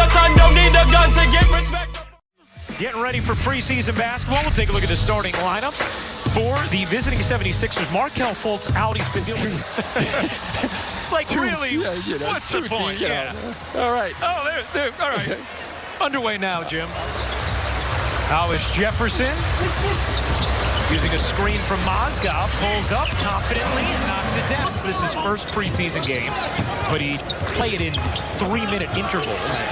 your son don't need a gun to get respect. Getting ready for preseason basketball. We'll take a look at the starting lineups for the visiting 76ers. Markelle Fultz out. He's been dealing like really. Yeah, you know, what's the point? Yeah. All right. Oh, there. All right. Underway now, Jim. Hollis Jefferson using a screen from Mozgov, pulls up confidently and knocks it down. This is his first preseason game, but he played in 3-minute intervals.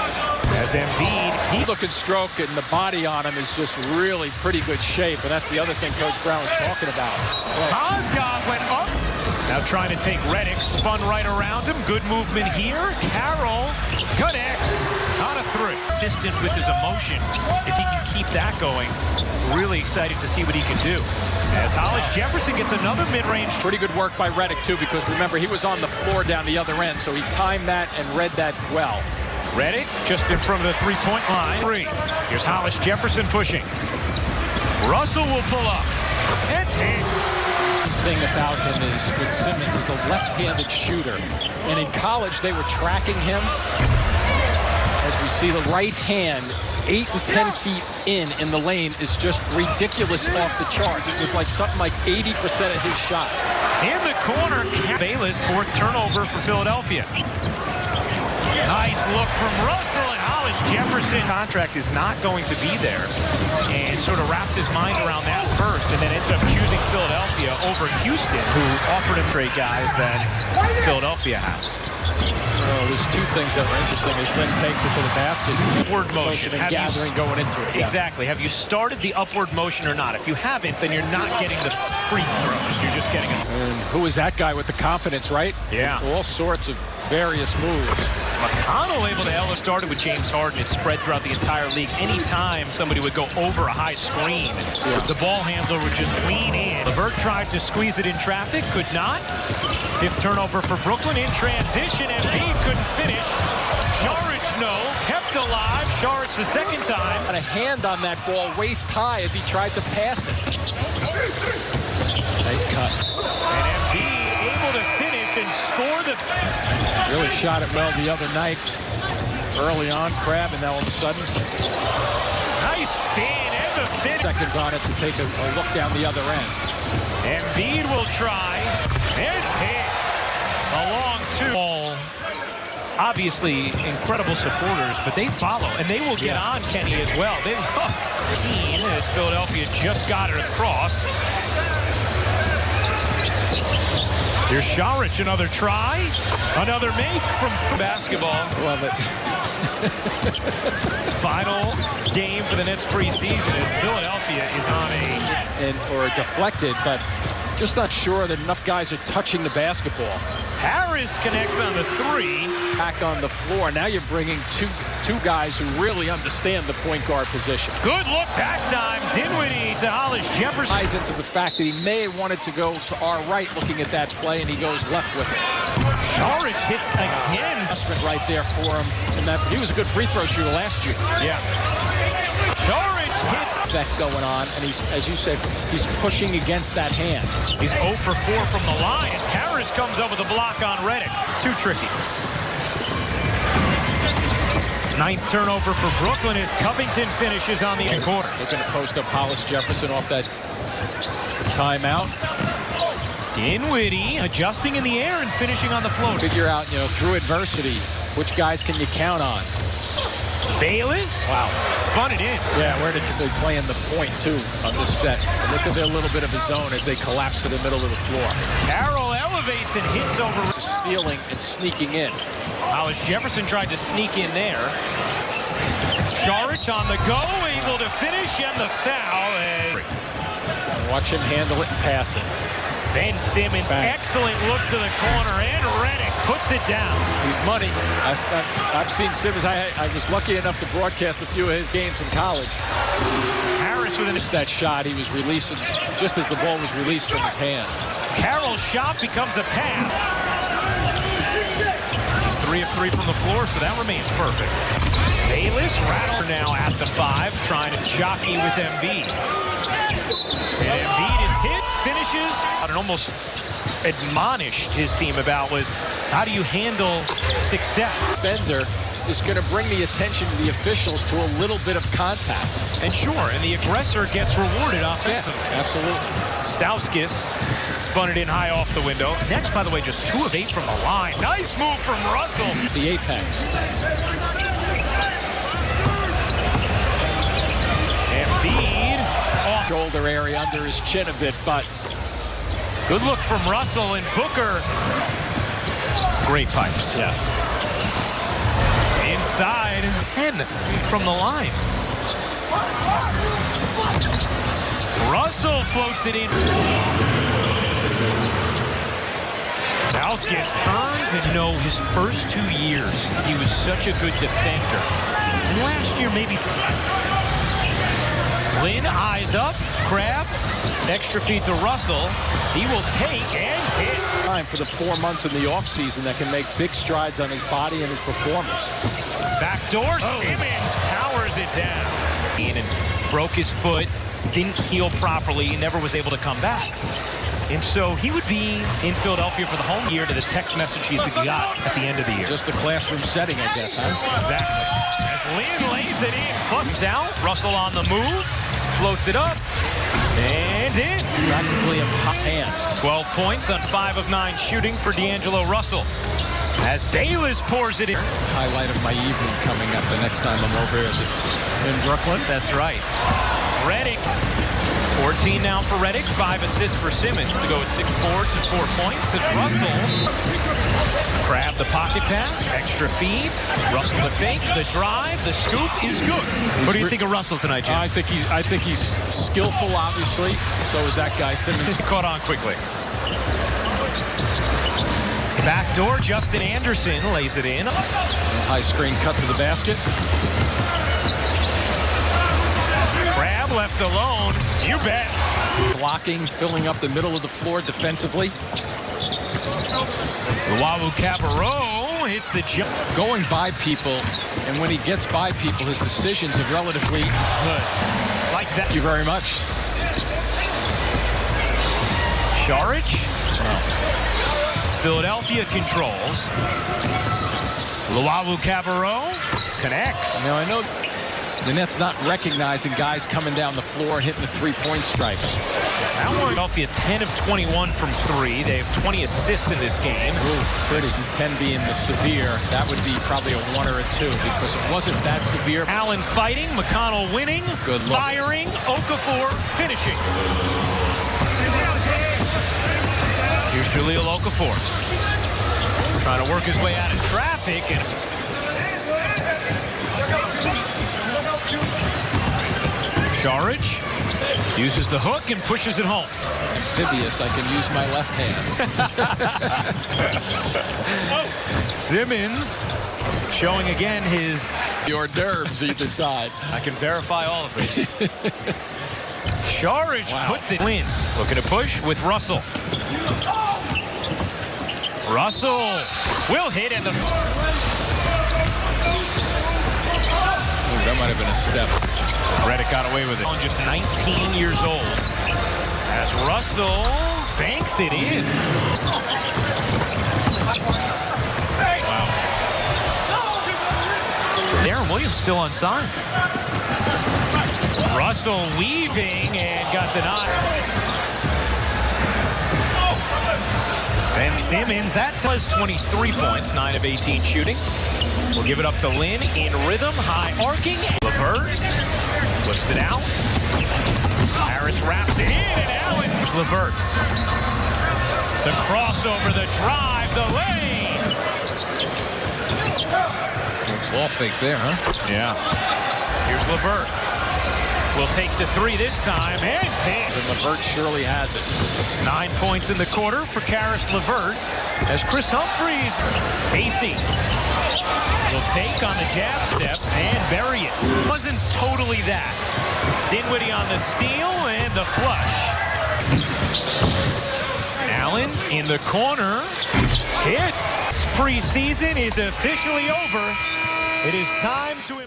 As Embiid, He's looking stroke, and the body on him is just really pretty good shape, and that's the other thing Coach Brown was talking about. Mozgov went up. Now trying to take Redick, spun right around him. Good movement here. Carroll connects on a three. Consistent with his emotion. If he can keep that going, really excited to see what he can do. As Hollis Jefferson gets another mid-range. Pretty good work by Redick, too, because remember, he was on the floor down the other end, so he timed that and read that well. Redick just in front of the three-point line. Here's Hollis Jefferson pushing. Russell will pull up. And take. The thing about him is, with Simmons, is a left-handed shooter. And in college, they were tracking him. As we see, the right hand, 8 and 10 feet in the lane, is just ridiculous off the charts. It was like something like 80% of his shots. In the corner, Bayless, fourth turnover for Philadelphia. Nice look from Russell, and Hollis Jefferson. Contract is not going to be there, and sort of wrapped his mind around that first, and then ended up choosing Philadelphia over Houston, who offered him trade guys that Philadelphia has. Oh, there's two things that were interesting. His friend takes it to the basket. Upward motion. And gathering going into it. Exactly. Have you started the upward motion or not? If you haven't, then you're not getting the free throws. You're just getting a... And who is that guy with the confidence, right? Yeah. All sorts of various moves. McConnell able to elevate. Started with James Harden. It spread throughout the entire league. Anytime somebody would go over a high screen, the ball handler would just lean in. LeVert tried to squeeze it in traffic, could not. Fifth turnover for Brooklyn in transition. Embiid couldn't finish. Saric, no. Kept alive. Saric the second time. Had a hand on that ball waist high as he tried to pass it. Nice cut. And Embiid able to finish and score the... Really shot it well the other night. Early on, Crab, and now all of a sudden... Nice spin and the finish. Seconds on it to take a look down the other end. Embiid will try. And hit. A long two. All obviously incredible supporters, but they follow, and they will get on Kenny as well. They love Keen as Philadelphia just got it across. Here's Saric, another try. Another make from basketball. Love it. Final game for the Nets preseason as Philadelphia is on or deflected, but just not sure that enough guys are touching the basketball. Harris connects on the three. Back on the floor. Now you're bringing two guys who really understand the point guard position. Good look that time. Dinwiddie to Hollis Jefferson. Ties into the fact that he may have wanted to go to our right looking at that play, and he goes left with it. Saric hits again. Investment right there for him. And he was a good free throw shooter last year. Yeah. Saric hits. That going on, and he's, as you said, he's pushing against that hand. He's 0 for 4 from the line as Harris comes up with a block on Redick. Too tricky. Ninth turnover for Brooklyn as Covington finishes on the quarter. Looking to post up Hollis Jefferson off that timeout. Dinwiddie adjusting in the air and finishing on the float. Figure out, through adversity, which guys can you count on? Bayless. Wow. Spun it in. Yeah, where did they play in the point, too, on this set? And look at their little bit of a zone as they collapse to the middle of the floor. Carroll elevates and hits over. Stealing and sneaking in. Hollis Jefferson tried to sneak in there. Saric on the go, able to finish, and the foul. Watch him handle it and pass it. Ben Simmons, excellent look to the corner, and Redick puts it down. He's money. I've seen Simmons. I was lucky enough to broadcast a few of his games in college. Harris with that shot he was releasing just as the ball was released from his hands. Carroll's shot becomes a pass. He's 3 of 3 from the floor, so that remains perfect. Bayless Rattler now at the 5, trying to jockey with Embiid. And Embiid is hit, finishes, and almost admonished his team about was how do you handle success? Defender is going to bring the attention of the officials to a little bit of contact. And sure, and the aggressor gets rewarded offensively. Yeah, absolutely. Stauskas spun it in high off the window. Next, by the way, just 2 of 8 from the line. Nice move from Russell. The apex. Embiid off Shoulder area under his chin a bit, but good look from Russell and Booker. Great pipes. yes. Inside, 10 from the line. Russell floats it in. Stauskas turns and his first 2 years, he was such a good defender. And last year, maybe. Lynn eyes up, Crab, extra feed to Russell. He will take and hit. Time for the 4 months in the offseason that can make big strides on his body and his performance. Backdoor, Simmons powers it down. And broke his foot, didn't heal properly, never was able to come back. And so he would be in Philadelphia for the home year to the text message he got at the end of the year. Just a classroom setting, I guess, huh? Exactly. As Lynn lays it in, plus out, Russell on the move, floats it up, and in. Practically a hot hand. 12 points on 5 of 9 shooting for D'Angelo Russell. As Bayless pours it in. Highlight of my evening coming up the next time I'm over here in Brooklyn. That's right. Redick, 14 now for Redick, 5 assists for Simmons to go with 6 boards and 4 points. And Russell, Crab the pocket pass, extra feed. Russell the fake, the drive, the scoop is good. What do you think of Russell tonight, Jim? I think he's skillful, obviously. So is that guy Simmons. Caught on quickly. Backdoor, Justin Anderson lays it in. High screen cut to the basket. Crab left alone. You bet. Blocking, filling up the middle of the floor defensively. Luau Cabarro hits the jump. Going by people, and when he gets by people, his decisions are relatively Good. Like that. Thank you very much. Saric. Philadelphia controls. Luau Cabarro connects. Now, I know the Nets not recognizing guys coming down the floor and hitting the three-point stripes. Philadelphia 10 of 21 from 3. They have 20 assists in this game. Ooh, pretty. 10 being the severe. That would be probably a 1 or a 2 because it wasn't that severe. Allen fighting, McConnell winning, Good look. firing, Okafor finishing. Here's Jahlil Okafor. Trying to work his way out of traffic. And Saric uses the hook and pushes it home. Amphibious, I can use my left hand. Simmons showing again his hors d'oeuvres either side. I can verify all of this. Saric puts it in. Looking to push with Russell. Russell will hit in the... Ooh, that might have been a step. Redick got away with it. Just 19 years old. As Russell banks it in. Wow. Darren Williams still unsigned. Russell weaving and got denied. And Simmons, that was 23 points, 9 of 18 shooting. We'll give it up to Lynn in rhythm, high arcing. LeVert flips it out. Harris wraps it in, and Allen. LeVert. The crossover, the drive, the lay. Ball fake there, huh? Yeah. Here's LeVert. Will take the 3 this time, and hit. And LeVert surely has it. 9 points in the quarter for Caris LeVert as Chris Humphries. AC will take on the jab step and bury it. Wasn't totally that. Dinwiddie on the steal and the flush. Allen in the corner. Hits. Preseason is officially over. It is time to...